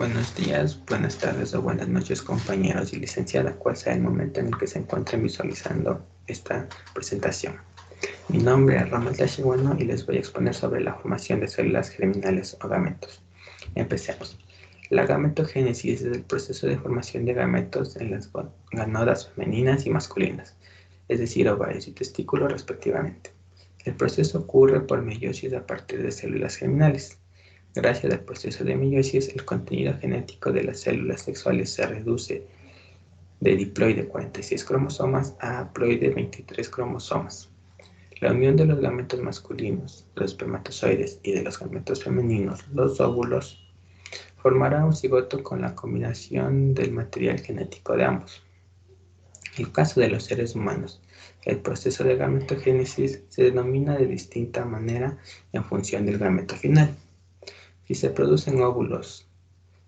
Buenos días, buenas tardes o buenas noches, compañeros y licenciada, cual sea el momento en el que se encuentren visualizando esta presentación. Mi nombre es Ramón Tachiguano y les voy a exponer sobre la formación de células germinales o gametos. Empecemos. La gametogénesis es el proceso de formación de gametos en las gonodas femeninas y masculinas, es decir, ovarios y testículos respectivamente. El proceso ocurre por meiosis a partir de células germinales. Gracias al proceso de meiosis, el contenido genético de las células sexuales se reduce de diploide 46 cromosomas a haploide 23 cromosomas. La unión de los gametos masculinos, los espermatozoides, y de los gametos femeninos, los óvulos, formará un cigoto con la combinación del material genético de ambos. En el caso de los seres humanos, el proceso de gametogénesis se denomina de distinta manera en función del gameto final. Si se producen óvulos,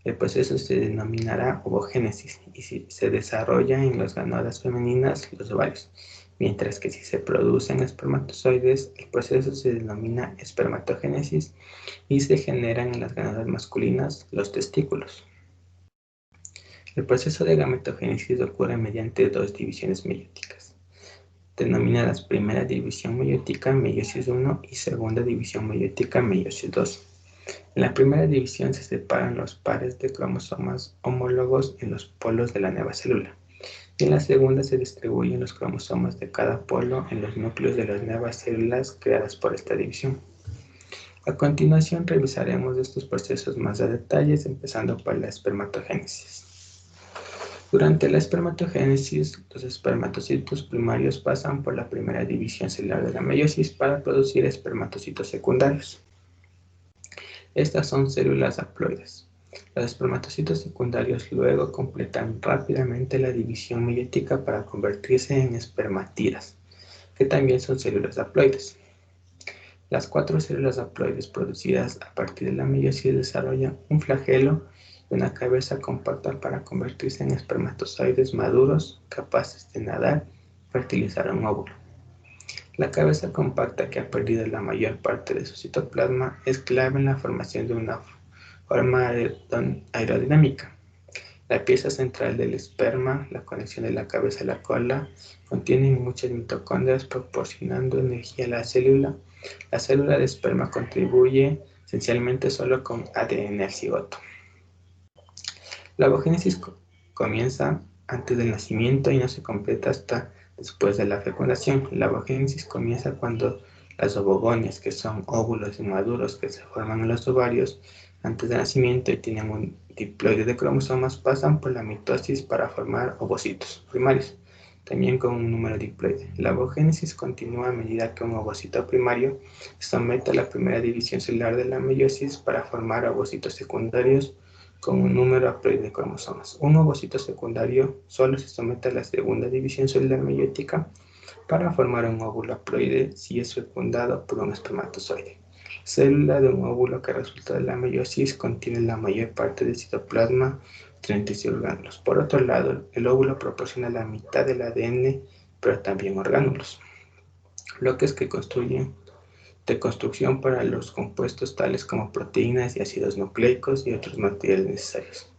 el proceso se denominará ovogénesis y si se desarrolla en las gonadas femeninas, los ovarios, mientras que si se producen espermatozoides, el proceso se denomina espermatogénesis y se generan en las gonadas masculinas, los testículos. El proceso de gametogénesis ocurre mediante dos divisiones meióticas, denominadas primera división meiótica, meiosis 1, y segunda división meiótica, meiosis 2. En la primera división se separan los pares de cromosomas homólogos en los polos de la nueva célula, y en la segunda se distribuyen los cromosomas de cada polo en los núcleos de las nuevas células creadas por esta división. A continuación revisaremos estos procesos más a detalles, empezando por la espermatogénesis. Durante la espermatogénesis, los espermatocitos primarios pasan por la primera división celular de la meiosis para producir espermatocitos secundarios. Estas son células haploides. Los espermatocitos secundarios luego completan rápidamente la división meiótica para convertirse en espermatidas, que también son células haploides. Las 4 células haploides producidas a partir de la meiosis desarrollan un flagelo y una cabeza compacta para convertirse en espermatozoides maduros capaces de nadar y fertilizar un óvulo. La cabeza compacta, que ha perdido la mayor parte de su citoplasma, es clave en la formación de una forma aerodinámica. La pieza central del esperma, la conexión de la cabeza a la cola, contiene muchas mitocondrias proporcionando energía a la célula. La célula de esperma contribuye esencialmente solo con ADN al cigoto. La ovogénesis comienza antes del nacimiento y no se completa hasta después de la fecundación. La ovogénesis comienza cuando las ovogonias, que son óvulos inmaduros que se forman en los ovarios antes del nacimiento y tienen un diploide de cromosomas, pasan por la mitosis para formar ovocitos primarios, también con un número diploide. La ovogénesis continúa a medida que un ovocito primario se somete a la primera división celular de la meiosis para formar ovocitos secundarios con un número haploide de cromosomas. Un ovocito secundario solo se somete a la segunda división celular meiótica para formar un óvulo haploide si es fecundado por un espermatozoide. La célula de un óvulo que resulta de la meiosis contiene la mayor parte del citoplasma, 36 orgánulos. Por otro lado, el óvulo proporciona la mitad del ADN, pero también orgánulos, bloques que construyen de construcción para los compuestos tales como proteínas y ácidos nucleicos y otros materiales necesarios.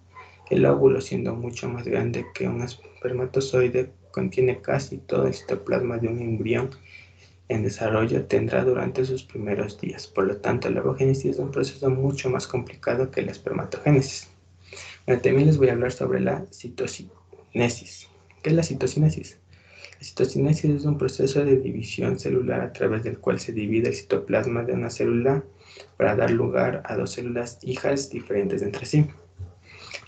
El óvulo, siendo mucho más grande que un espermatozoide, contiene casi todo el citoplasma de un embrión en desarrollo tendrá durante sus primeros días. Por lo tanto, la ovogénesis es un proceso mucho más complicado que la espermatogénesis. Bueno, también les voy a hablar sobre la citocinesis. ¿Qué es la citocinesis? La citocinesis es un proceso de división celular a través del cual se divide el citoplasma de una célula para dar lugar a dos células hijas diferentes entre sí.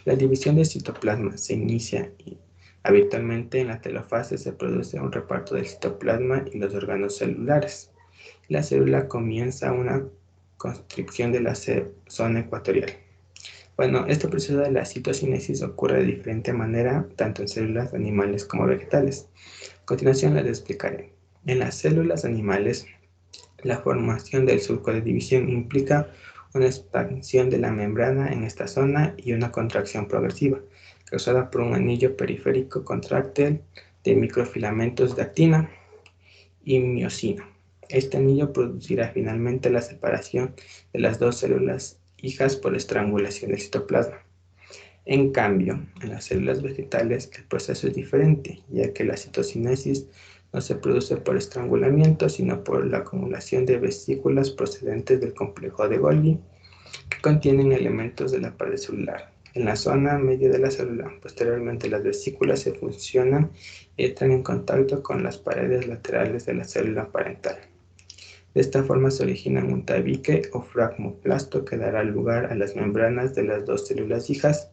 La división del citoplasma se inicia y habitualmente en la telofase se produce un reparto del citoplasma y los órganos celulares. La célula comienza una constricción de la zona ecuatorial. Bueno, este proceso de la citocinesis ocurre de diferente manera tanto en células animales como vegetales. A continuación les explicaré. En las células animales, la formación del surco de división implica una expansión de la membrana en esta zona y una contracción progresiva, causada por un anillo periférico contráctil de microfilamentos de actina y miosina. Este anillo producirá finalmente la separación de las dos células hijas por estrangulación del citoplasma. En cambio, en las células vegetales el proceso es diferente, ya que la citocinesis no se produce por estrangulamiento, sino por la acumulación de vesículas procedentes del complejo de Golgi, que contienen elementos de la pared celular en la zona media de la célula. Posteriormente, las vesículas se fusionan y entran en contacto con las paredes laterales de la célula parental. De esta forma se origina un tabique o fragmoplasto que dará lugar a las membranas de las dos células hijas,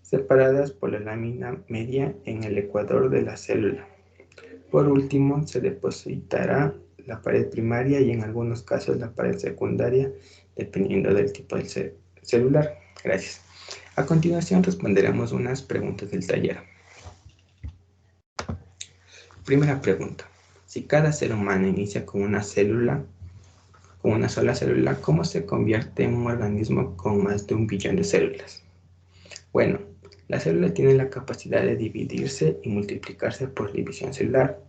separadas por la lámina media en el ecuador de la célula. Por último, se depositará la pared primaria y en algunos casos la pared secundaria, dependiendo del tipo de celular. Gracias. A continuación responderemos unas preguntas del taller. Primera pregunta. Si cada ser humano inicia con una sola célula, ¿cómo se convierte en un organismo con más de 1 billón de células? Bueno, la célula tiene la capacidad de dividirse y multiplicarse por división celular.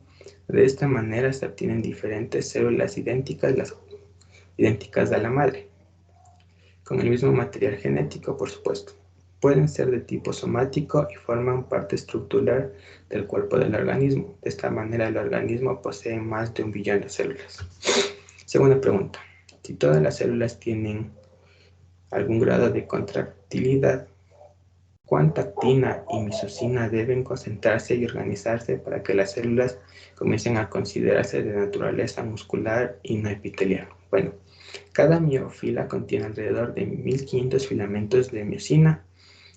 De esta manera se obtienen diferentes células idénticas a la madre, con el mismo material genético, por supuesto. Pueden ser de tipo somático y forman parte estructural del cuerpo del organismo. De esta manera el organismo posee más de 1 billón de células. Segunda pregunta. Si todas las células tienen algún grado de contractilidad, ¿cuánta actina y misocina deben concentrarse y organizarse para que las células comiencen a considerarse de naturaleza muscular y no epitelial? Bueno, cada miofila contiene alrededor de 1500 filamentos de miosina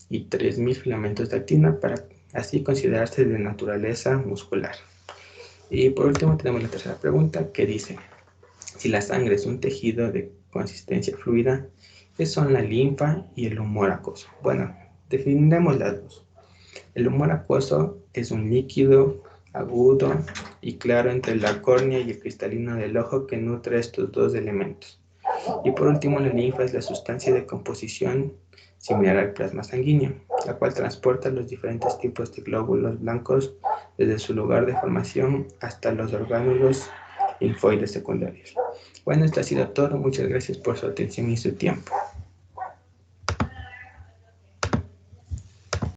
y 3000 filamentos de actina para así considerarse de naturaleza muscular. Y por último tenemos la tercera pregunta que dice: si la sangre es un tejido de consistencia fluida, ¿qué son la linfa y el humor acuoso? Bueno, definiremos las dos. El humor acuoso es un líquido agudo y claro entre la córnea y el cristalino del ojo que nutre estos dos elementos. Y por último, la linfa es la sustancia de composición similar al plasma sanguíneo, la cual transporta los diferentes tipos de glóbulos blancos desde su lugar de formación hasta los orgánulos linfoides secundarios. Bueno, esto ha sido todo. Muchas gracias por su atención y su tiempo.